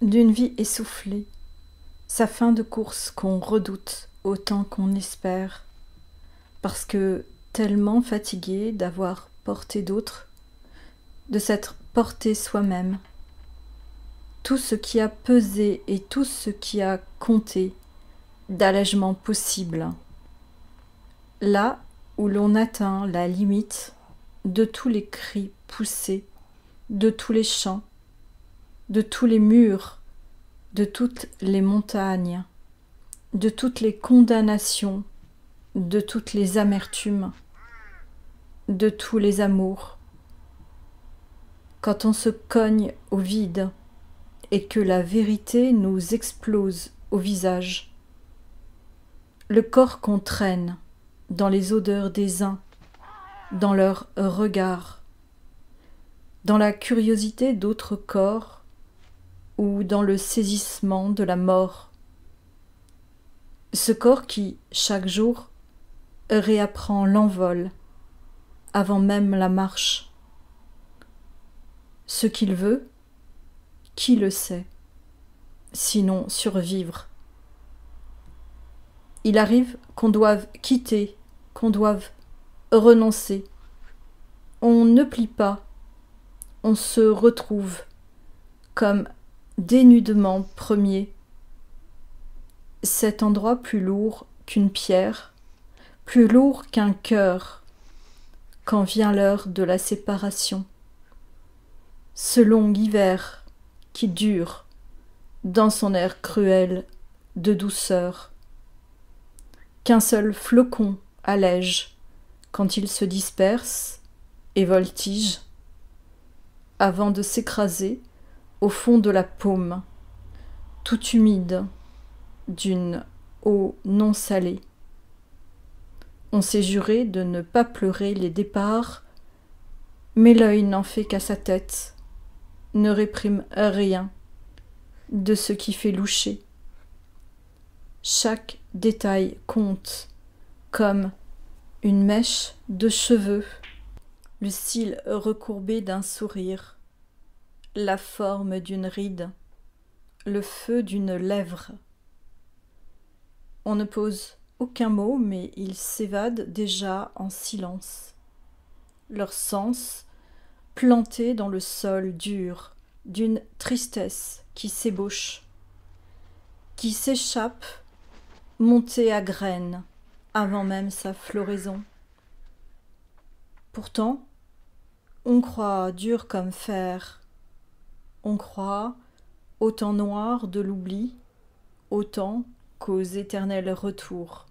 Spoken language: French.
d'une vie essoufflée, sa fin de course qu'on redoute autant qu'on espère, parce que tellement fatigué d'avoir porté d'autres, de s'être porté soi-même. Tout ce qui a pesé et tout ce qui a compté d'allègement possible. Là où l'on atteint la limite de tous les cris poussés, de tous les chants, de tous les murs, de toutes les montagnes, de toutes les condamnations, de toutes les amertumes, de tous les amours. Quand on se cogne au vide et que la vérité nous explose au visage, le corps qu'on traîne dans les odeurs des uns, dans leurs regards, dans la curiosité d'autres corps ou dans le saisissement de la mort. Ce corps qui, chaque jour, réapprend l'envol avant même la marche. Ce qu'il veut, qui le sait, sinon survivre. Il arrive qu'on doive quitter, qu'on doive renoncer. On ne plie pas, on se retrouve comme dénudement premier. Cet endroit plus lourd qu'une pierre, plus lourd qu'un cœur, quand vient l'heure de la séparation. Ce long hiver qui dure dans son air cruel de douceur, qu'un seul flocon allège quand il se disperse et voltige, avant de s'écraser au fond de la paume, tout humide d'une eau non salée. On s'est juré de ne pas pleurer les départs, mais l'œil n'en fait qu'à sa tête, ne réprime rien de ce qui fait loucher. Chaque détail compte, comme une mèche de cheveux, le cil recourbé d'un sourire, la forme d'une ride, le feu d'une lèvre. On ne pose aucun mot, mais ils s'évadent déjà en silence. Leur sens planté dans le sol dur, d'une tristesse qui s'ébauche, qui s'échappe, montée à graines, avant même sa floraison. Pourtant, on croit dur comme fer, on croit au temps noir de l'oubli, autant qu'aux éternels retours.